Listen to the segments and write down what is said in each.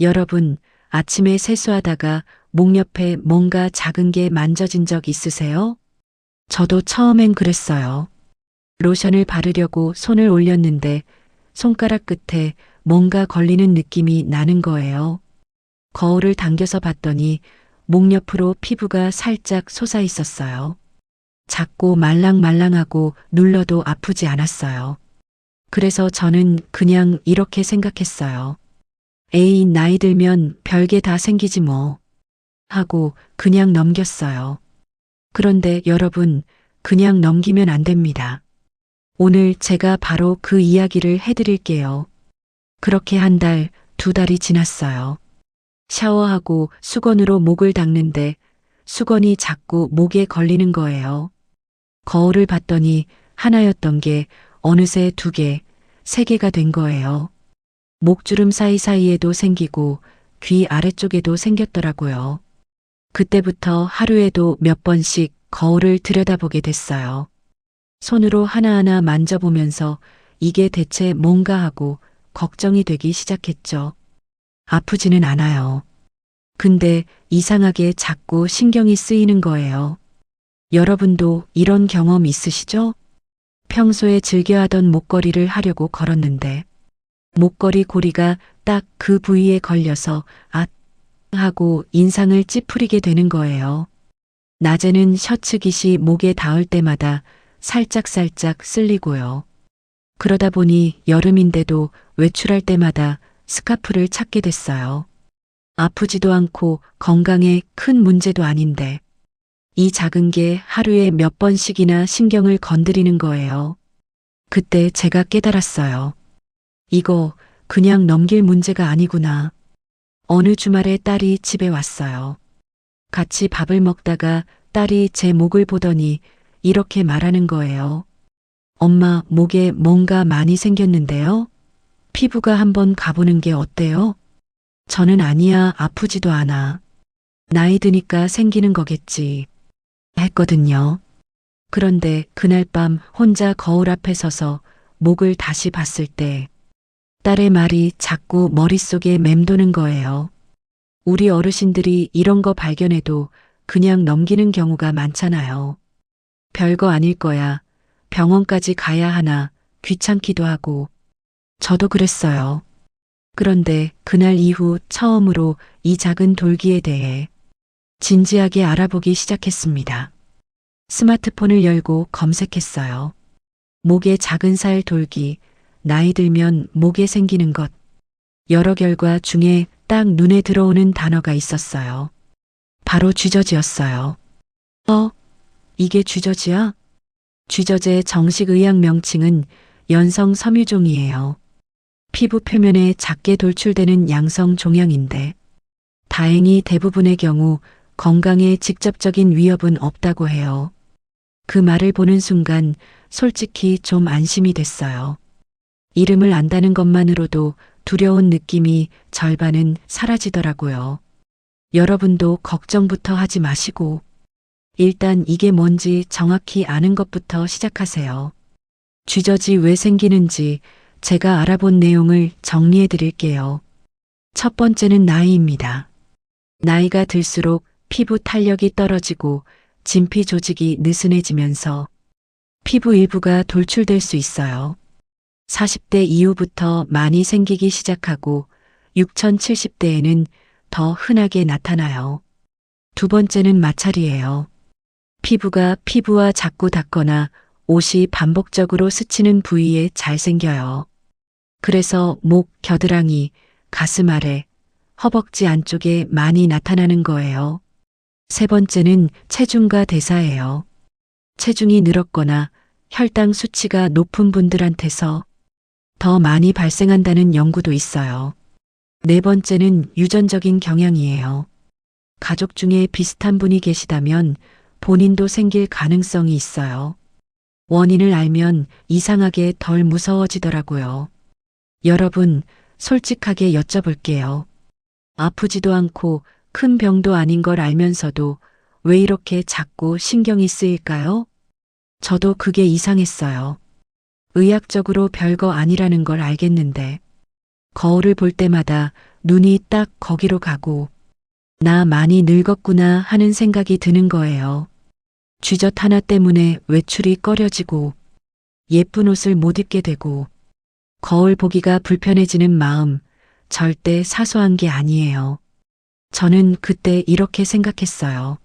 여러분, 아침에 세수하다가 목 옆에 뭔가 작은 게 만져진 적 있으세요? 저도 처음엔 그랬어요. 로션을 바르려고 손을 올렸는데 손가락 끝에 뭔가 걸리는 느낌이 나는 거예요. 거울을 당겨서 봤더니 목 옆으로 피부가 살짝 솟아 있었어요. 작고 말랑말랑하고 눌러도 아프지 않았어요. 그래서 저는 그냥 이렇게 생각했어요. 에이, 나이 들면 별게 다 생기지 뭐. 하고 그냥 넘겼어요. 그런데 여러분, 그냥 넘기면 안 됩니다. 오늘 제가 바로 그 이야기를 해드릴게요. 그렇게 한 달, 두 달이 지났어요. 샤워하고 수건으로 목을 닦는데 수건이 자꾸 목에 걸리는 거예요. 거울을 봤더니 하나였던 게 어느새 두 개, 세 개가 된 거예요. 목주름 사이사이에도 생기고 귀 아래쪽에도 생겼더라고요. 그때부터 하루에도 몇 번씩 거울을 들여다보게 됐어요. 손으로 하나하나 만져보면서 이게 대체 뭔가 하고 걱정이 되기 시작했죠. 아프지는 않아요. 근데 이상하게 자꾸 신경이 쓰이는 거예요. 여러분도 이런 경험 있으시죠? 평소에 즐겨하던 목걸이를 하려고 걸었는데 목걸이 고리가 딱 그 부위에 걸려서 앗 하고 인상을 찌푸리게 되는 거예요. 낮에는 셔츠 깃이 목에 닿을 때마다 살짝살짝 쓸리고요. 그러다 보니 여름인데도 외출할 때마다 스카프를 찾게 됐어요. 아프지도 않고 건강에 큰 문제도 아닌데 이 작은 게 하루에 몇 번씩이나 신경을 건드리는 거예요. 그때 제가 깨달았어요. 이거 그냥 넘길 문제가 아니구나. 어느 주말에 딸이 집에 왔어요. 같이 밥을 먹다가 딸이 제 목을 보더니 이렇게 말하는 거예요. 엄마, 목에 뭔가 많이 생겼는데요? 피부과 한번 가보는 게 어때요? 저는 아니야, 아프지도 않아. 나이 드니까 생기는 거겠지. 했거든요. 그런데 그날 밤 혼자 거울 앞에 서서 목을 다시 봤을 때 딸의 말이 자꾸 머릿속에 맴도는 거예요. 우리 어르신들이 이런 거 발견해도 그냥 넘기는 경우가 많잖아요. 별거 아닐 거야. 병원까지 가야 하나 귀찮기도 하고. 저도 그랬어요. 그런데 그날 이후 처음으로 이 작은 돌기에 대해 진지하게 알아보기 시작했습니다. 스마트폰을 열고 검색했어요. 목에 작은 살 돌기, 나이 들면 목에 생기는 것. 여러 결과 중에 딱 눈에 들어오는 단어가 있었어요. 바로 쥐저지였어요. 이게 쥐저지야? 쥐저지의 정식 의학 명칭은 연성 섬유종이에요. 피부 표면에 작게 돌출되는 양성 종양인데 다행히 대부분의 경우 건강에 직접적인 위협은 없다고 해요. 그 말을 보는 순간 솔직히 좀 안심이 됐어요. 이름을 안다는 것만으로도 두려운 느낌이 절반은 사라지더라고요. 여러분도 걱정부터 하지 마시고 일단 이게 뭔지 정확히 아는 것부터 시작하세요. 쥐저지 왜 생기는지 제가 알아본 내용을 정리해 드릴게요. 첫 번째는 나이입니다. 나이가 들수록 피부 탄력이 떨어지고 진피 조직이 느슨해지면서 피부 일부가 돌출될 수 있어요. 40대 이후부터 많이 생기기 시작하고 6070대에는 더 흔하게 나타나요. 두 번째는 마찰이에요. 피부가 피부와 자꾸 닿거나 옷이 반복적으로 스치는 부위에 잘 생겨요. 그래서 목, 겨드랑이, 가슴 아래, 허벅지 안쪽에 많이 나타나는 거예요. 세 번째는 체중과 대사예요. 체중이 늘었거나 혈당 수치가 높은 분들한테서 더 많이 발생한다는 연구도 있어요. 네 번째는 유전적인 경향이에요. 가족 중에 비슷한 분이 계시다면 본인도 생길 가능성이 있어요. 원인을 알면 이상하게 덜 무서워지더라고요. 여러분, 솔직하게 여쭤볼게요. 아프지도 않고 큰 병도 아닌 걸 알면서도 왜 이렇게 자꾸 신경이 쓰일까요? 저도 그게 이상했어요. 의학적으로 별거 아니라는 걸 알겠는데 거울을 볼 때마다 눈이 딱 거기로 가고 나 많이 늙었구나 하는 생각이 드는 거예요. 쥐젖 하나 때문에 외출이 꺼려지고 예쁜 옷을 못 입게 되고 거울 보기가 불편해지는 마음 절대 사소한 게 아니에요. 저는 그때 이렇게 생각했어요.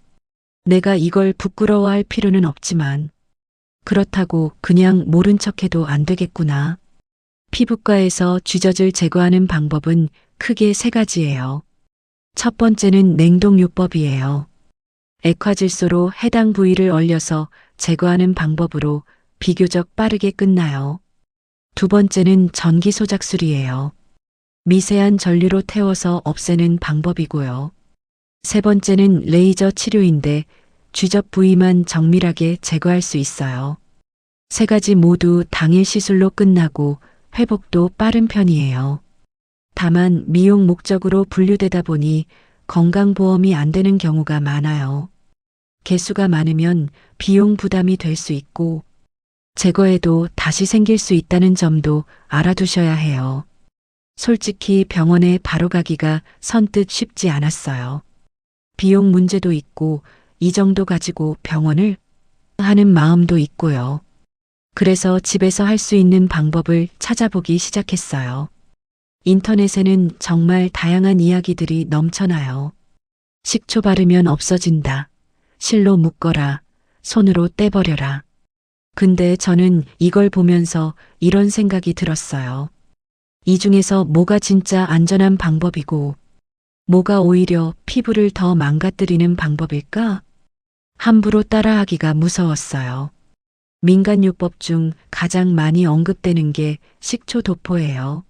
내가 이걸 부끄러워할 필요는 없지만 그렇다고 그냥 모른 척해도 안 되겠구나. 피부과에서 쥐젖을 제거하는 방법은 크게 세 가지예요. 첫 번째는 냉동요법이에요. 액화질소로 해당 부위를 얼려서 제거하는 방법으로 비교적 빠르게 끝나요. 두 번째는 전기소작술이에요. 미세한 전류로 태워서 없애는 방법이고요. 세 번째는 레이저 치료인데 쥐젖 부위만 정밀하게 제거할 수 있어요. 세 가지 모두 당일 시술로 끝나고 회복도 빠른 편이에요. 다만 미용 목적으로 분류되다 보니 건강보험이 안 되는 경우가 많아요. 개수가 많으면 비용 부담이 될 수 있고 제거해도 다시 생길 수 있다는 점도 알아두셔야 해요. 솔직히 병원에 바로 가기가 선뜻 쉽지 않았어요. 비용 문제도 있고 이 정도 가지고 병원을 하는 마음도 있고요. 그래서 집에서 할 수 있는 방법을 찾아보기 시작했어요. 인터넷에는 정말 다양한 이야기들이 넘쳐나요. 식초 바르면 없어진다. 실로 묶어라. 손으로 떼버려라. 근데 저는 이걸 보면서 이런 생각이 들었어요. 이 중에서 뭐가 진짜 안전한 방법이고 뭐가 오히려 피부를 더 망가뜨리는 방법일까? 함부로 따라하기가 무서웠어요. 민간요법 중 가장 많이 언급되는 게 식초 도포예요.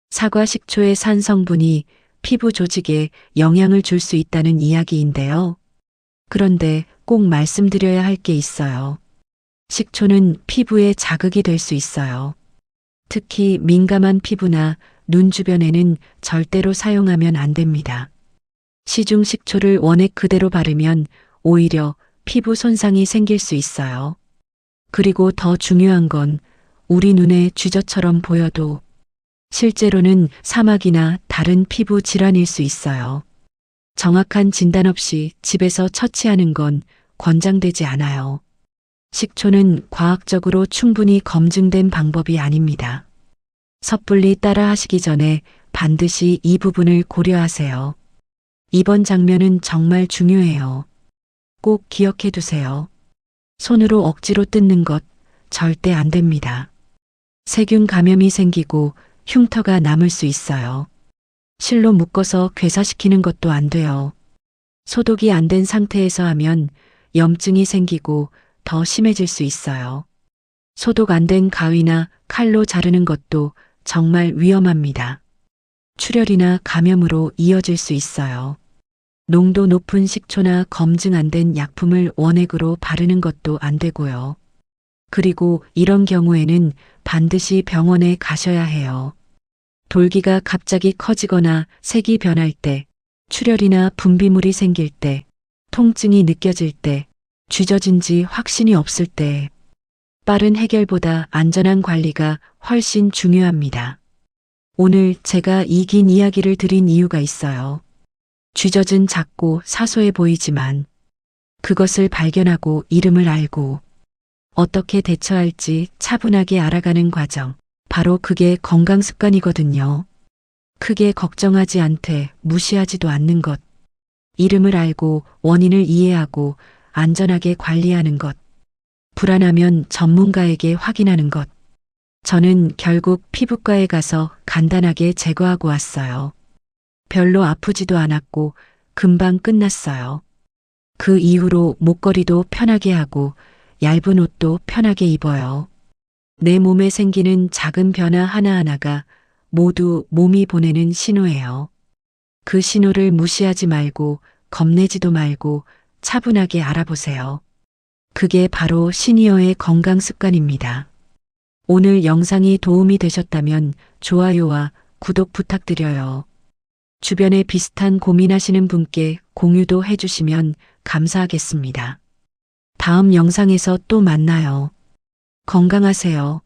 사과 식초의 산 성분이 피부 조직에 영향을 줄 수 있다는 이야기인데요. 그런데 꼭 말씀드려야 할 게 있어요. 식초는 피부에 자극이 될 수 있어요. 특히 민감한 피부나 눈 주변에는 절대로 사용하면 안 됩니다. 시중 식초를 원액 그대로 바르면 오히려 피부 손상이 생길 수 있어요. 그리고 더 중요한 건 우리 눈에 쥐젖처럼 보여도 실제로는 사막이나 다른 피부 질환일 수 있어요. 정확한 진단 없이 집에서 처치하는 건 권장되지 않아요. 식초는 과학적으로 충분히 검증된 방법이 아닙니다. 섣불리 따라 하시기 전에 반드시 이 부분을 고려하세요. 이번 장면은 정말 중요해요. 꼭 기억해 두세요. 손으로 억지로 뜯는 것 절대 안 됩니다. 세균 감염이 생기고 흉터가 남을 수 있어요. 실로 묶어서 괴사시키는 것도 안 돼요. 소독이 안 된 상태에서 하면 염증이 생기고 더 심해질 수 있어요. 소독 안 된 가위나 칼로 자르는 것도 정말 위험합니다. 출혈이나 감염으로 이어질 수 있어요. 농도 높은 식초나 검증 안 된 약품을 원액으로 바르는 것도 안 되고요. 그리고 이런 경우에는 반드시 병원에 가셔야 해요. 돌기가 갑자기 커지거나 색이 변할 때, 출혈이나 분비물이 생길 때, 통증이 느껴질 때, 쥐젖인지 확신이 없을 때, 빠른 해결보다 안전한 관리가 훨씬 중요합니다. 오늘 제가 이 긴 이야기를 드린 이유가 있어요. 쥐젖은 작고 사소해 보이지만 그것을 발견하고 이름을 알고 어떻게 대처할지 차분하게 알아가는 과정, 바로 그게 건강 습관이거든요. 크게 걱정하지 않되 무시하지도 않는 것, 이름을 알고 원인을 이해하고 안전하게 관리하는 것, 불안하면 전문가에게 확인하는 것. 저는 결국 피부과에 가서 간단하게 제거하고 왔어요. 별로 아프지도 않았고 금방 끝났어요. 그 이후로 목걸이도 편하게 하고 얇은 옷도 편하게 입어요. 내 몸에 생기는 작은 변화 하나하나가 모두 몸이 보내는 신호예요. 그 신호를 무시하지 말고 겁내지도 말고 차분하게 알아보세요. 그게 바로 시니어의 건강 습관입니다. 오늘 영상이 도움이 되셨다면 좋아요와 구독 부탁드려요. 주변에 비슷한 고민하시는 분께 공유도 해주시면 감사하겠습니다. 다음 영상에서 또 만나요. 건강하세요.